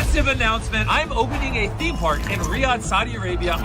massive announcement. I'm opening a theme park in Riyadh, Saudi Arabia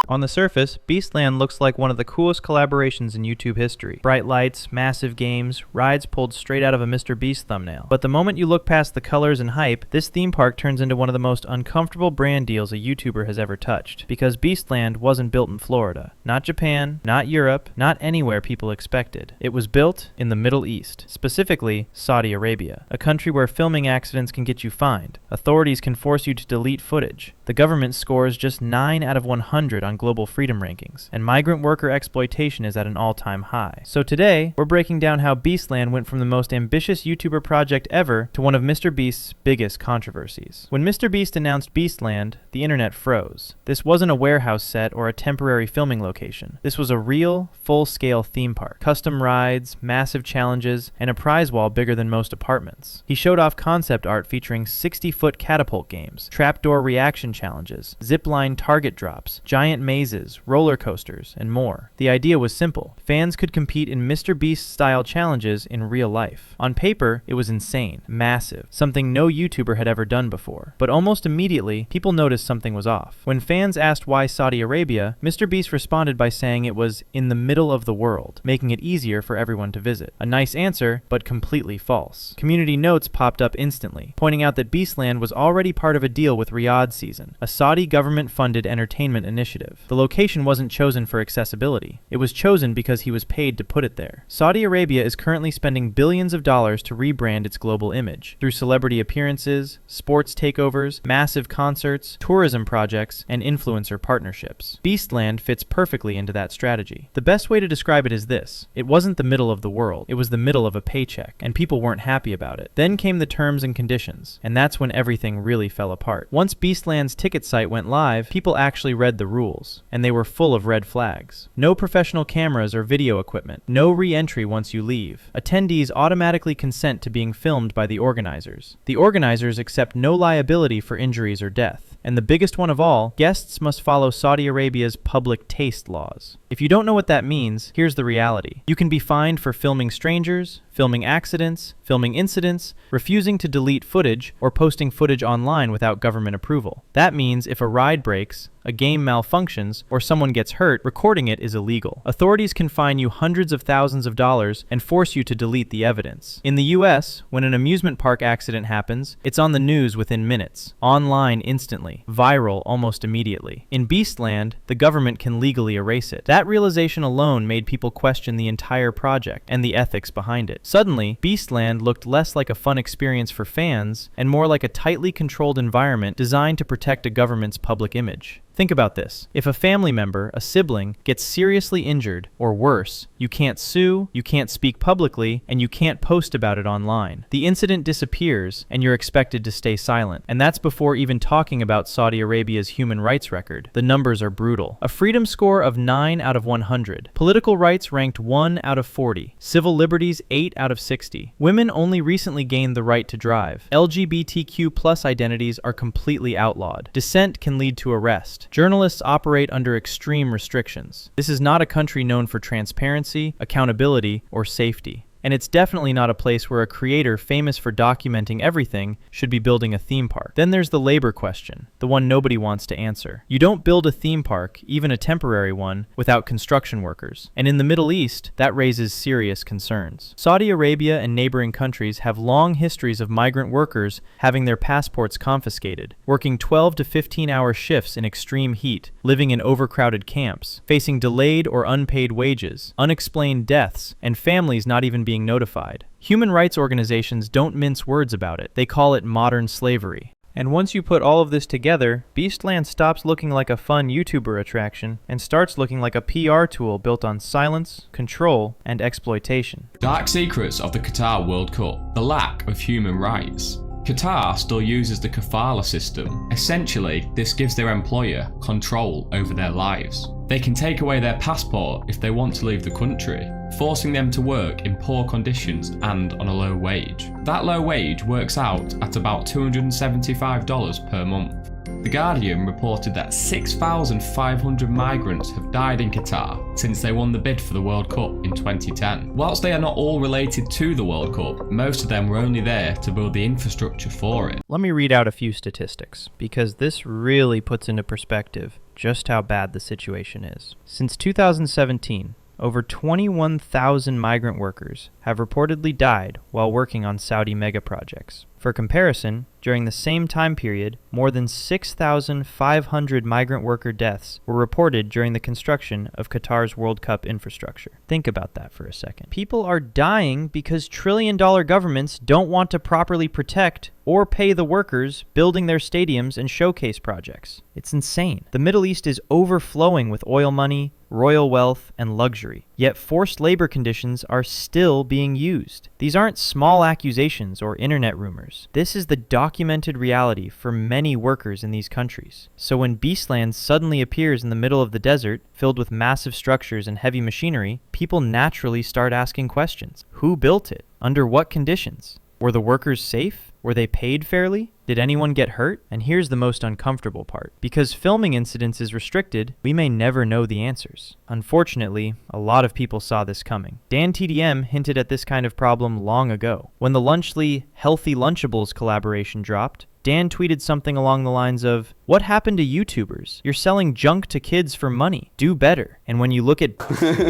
On the surface, Beastland looks like one of the coolest collaborations in YouTube history. Bright lights, massive games, rides pulled straight out of a MrBeast thumbnail. But the moment you look past the colors and hype, this theme park turns into one of the most uncomfortable brand deals a YouTuber has ever touched. Because Beastland wasn't built in Florida. Not Japan, not Europe, not anywhere people expected. It was built in the Middle East, specifically Saudi Arabia, a country where filming accidents can get you fined. Authorities can force you to delete footage. The government scores just 9 out of 100 on global freedom rankings, and migrant worker exploitation is at an all-time high. So today, we're breaking down how Beastland went from the most ambitious YouTuber project ever to one of MrBeast's biggest controversies. When MrBeast announced Beastland, the internet froze. This wasn't a warehouse set or a temporary filming location. This was a real, full-scale theme park. Custom rides, massive challenges, and a prize wall bigger than most apartments. He showed off concept art featuring 60-foot catapult games, trapdoor reaction challenges, zipline target drops, giant mazes, roller coasters, and more. The idea was simple. Fans could compete in MrBeast-style challenges in real life. On paper, it was insane, massive, something no YouTuber had ever done before. But almost immediately, people noticed something was off. When fans asked why Saudi Arabia, MrBeast responded by saying it was in the middle of the world, making it easier for everyone to visit. A nice answer, but completely false. Community notes popped up instantly, pointing out that Beastland was already part of a deal with Riyadh Season, a Saudi government-funded entertainment initiative. The location wasn't chosen for accessibility. It was chosen because he was paid to put it there. Saudi Arabia is currently spending billions of dollars to rebrand its global image through celebrity appearances, sports takeovers, massive concerts, tourism projects, and influencer partnerships. Beastland fits perfectly into that strategy. The best way to describe it is this: it wasn't the middle of the world, it was the middle of a paycheck, and people weren't happy about it. Then came the terms and conditions, and that's when everything really fell apart. Once Beastland's ticket site went live, people actually read the rules, and they were full of red flags. No professional cameras or video equipment. No re-entry once you leave. Attendees automatically consent to being filmed by the organizers. The organizers accept no liability for injuries or death. And the biggest one of all, guests must follow Saudi Arabia's public taste laws. If you don't know what that means, here's the reality. You can be fined for filming strangers, filming accidents, filming incidents, refusing to delete footage, or posting footage online without government approval. That means if a ride breaks, a game malfunctions, or someone gets hurt, recording it is illegal. Authorities can fine you hundreds of thousands of dollars and force you to delete the evidence. In the US, when an amusement park accident happens, it's on the news within minutes, online instantly, viral almost immediately. In Beastland, the government can legally erase it. That realization alone made people question the entire project and the ethics behind it. Suddenly, Beastland looked less like a fun experience for fans and more like a tightly controlled environment designed to protect a government's public image. Think about this. If a family member, a sibling, gets seriously injured, or worse, you can't sue, you can't speak publicly, and you can't post about it online. The incident disappears, and you're expected to stay silent. And that's before even talking about Saudi Arabia's human rights record. The numbers are brutal. A freedom score of 9 out of 100. Political rights ranked 1 out of 40. Civil liberties 8 out of 60. Women only recently gained the right to drive. LGBTQ+ identities are completely outlawed. Dissent can lead to arrest. Journalists operate under extreme restrictions. This is not a country known for transparency, accountability, or safety. And it's definitely not a place where a creator famous for documenting everything should be building a theme park. Then there's the labor question, the one nobody wants to answer. You don't build a theme park, even a temporary one, without construction workers. And in the Middle East, that raises serious concerns. Saudi Arabia and neighboring countries have long histories of migrant workers having their passports confiscated, working 12 to 15-hour shifts in extreme heat, living in overcrowded camps, facing delayed or unpaid wages, unexplained deaths, and families not even being notified. Human rights organizations don't mince words about it. They call it modern slavery. And once you put all of this together, Beastland stops looking like a fun YouTuber attraction and starts looking like a PR tool built on silence, control, and exploitation. Dark secrets of the Qatar World Cup. The lack of human rights. Qatar still uses the kafala system. Essentially, this gives their employer control over their lives. They can take away their passport if they want to leave the country. forcing them to work in poor conditions and on a low wage. That low wage works out at about $275 per month. The Guardian reported that 6,500 migrants have died in Qatar since they won the bid for the World Cup in 2010. Whilst they are not all related to the World Cup, most of them were only there to build the infrastructure for it. Let me read out a few statistics, because this really puts into perspective just how bad the situation is. Since 2017, over 21,000 migrant workers have reportedly died while working on Saudi mega projects. For comparison, during the same time period, more than 6,500 migrant worker deaths were reported during the construction of Qatar's World Cup infrastructure. Think about that for a second. People are dying because trillion-dollar governments don't want to properly protect or pay the workers building their stadiums and showcase projects. It's insane. The Middle East is overflowing with oil money, royal wealth, and luxury. Yet forced labor conditions are still being used. These aren't small accusations or internet rumors. This is the documented reality for many workers in these countries. So when Beastland suddenly appears in the middle of the desert, filled with massive structures and heavy machinery, people naturally start asking questions. Who built it? Under what conditions? Were the workers safe? Were they paid fairly? Did anyone get hurt? And here's the most uncomfortable part. Because filming incidents is restricted, we may never know the answers. Unfortunately, a lot of people saw this coming. Dan TDM hinted at this kind of problem long ago. When the Lunchly Healthy Lunchables collaboration dropped, Dan tweeted something along the lines of, "What happened to YouTubers? You're selling junk to kids for money. Do better." And when you look at...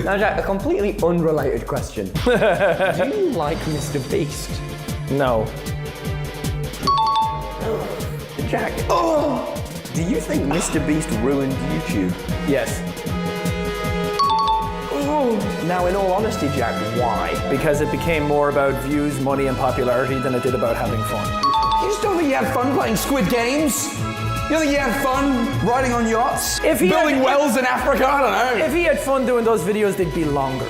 Now Jack, a completely unrelated question. Do you like MrBeast? No. Jack, do you think MrBeast ruined YouTube? Yes. Now, in all honesty, Jack, why? Because it became more about views, money, and popularity than it did about having fun. You just don't think you had fun playing Squid Games? You don't think you had fun riding on yachts? Building wells in Africa? I don't know. If he had fun doing those videos, they'd be longer.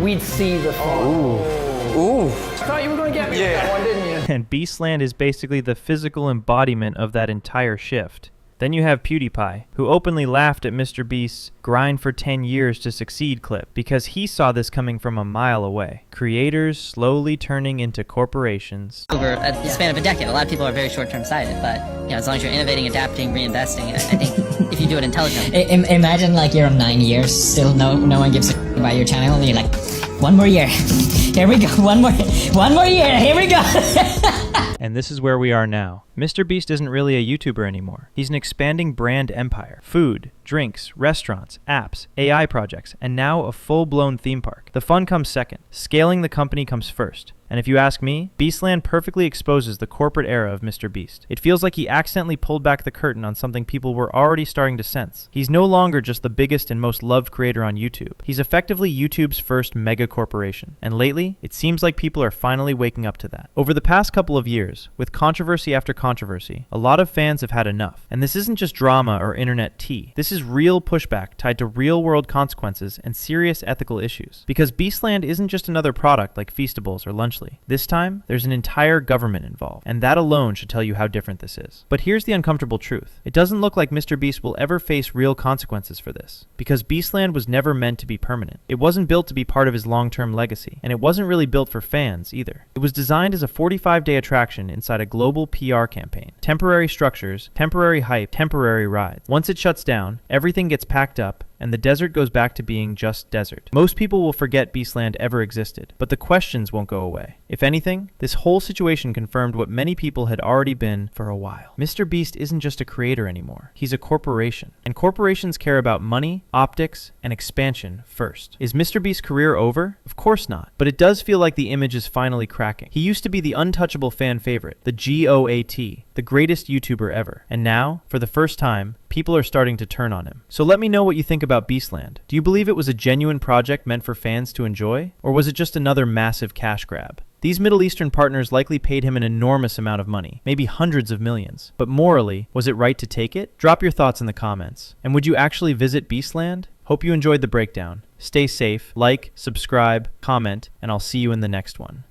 We'd see the fun. Ooh. I thought you were going to get me with that one, didn't you? And Beastland is basically the physical embodiment of that entire shift. Then you have PewDiePie, who openly laughed at MrBeast's grind for 10 years to succeed clip because he saw this coming from a mile away. Creators slowly turning into corporations. Over the span of a decade, a lot of people are very short-term sighted, but as long as you're innovating, adapting, reinvesting, I think if you do it intelligently. Imagine like you're 9 years, still no one gives a about your channel, and you're like, one more year, here we go, one more year, here we go. And this is where we are now. MrBeast isn't really a YouTuber anymore. He's an expanding brand empire. Food, drinks, restaurants, apps, AI projects, and now a full-blown theme park. The fun comes second. Scaling the company comes first. And if you ask me, Beastland perfectly exposes the corporate era of MrBeast. It feels like he accidentally pulled back the curtain on something people were already starting to sense. He's no longer just the biggest and most loved creator on YouTube. He's effectively YouTube's first mega corporation. And lately, it seems like people are finally waking up to that. Over the past couple of years, with controversy after controversy, a lot of fans have had enough. And this isn't just drama or internet tea. This is real pushback tied to real-world consequences and serious ethical issues. Because Beastland isn't just another product like Feastables or Lunchly. This time, there's an entire government involved, and that alone should tell you how different this is. But here's the uncomfortable truth. It doesn't look like MrBeast will ever face real consequences for this, because Beastland was never meant to be permanent. It wasn't built to be part of his long-term legacy, and it wasn't really built for fans either. It was designed as a 45-day attraction inside a global PR campaign. Temporary structures, temporary hype, temporary rides. Once it shuts down, everything gets packed up, and the desert goes back to being just desert. Most people will forget Beastland ever existed, but the questions won't go away. If anything, this whole situation confirmed what many people had already been for a while. MrBeast isn't just a creator anymore. He's a corporation. And corporations care about money, optics, and expansion first. Is MrBeast's career over? Of course not. But it does feel like the image is finally cracking. He used to be the untouchable fan favorite, the GOAT, the greatest YouTuber ever. And now, for the first time, people are starting to turn on him. So let me know what you think about Beastland. Do you believe it was a genuine project meant for fans to enjoy? Or was it just another massive cash grab? These Middle Eastern partners likely paid him an enormous amount of money, maybe hundreds of millions. But morally, was it right to take it? Drop your thoughts in the comments. And would you actually visit Beastland? Hope you enjoyed the breakdown. Stay safe, like, subscribe, comment, and I'll see you in the next one.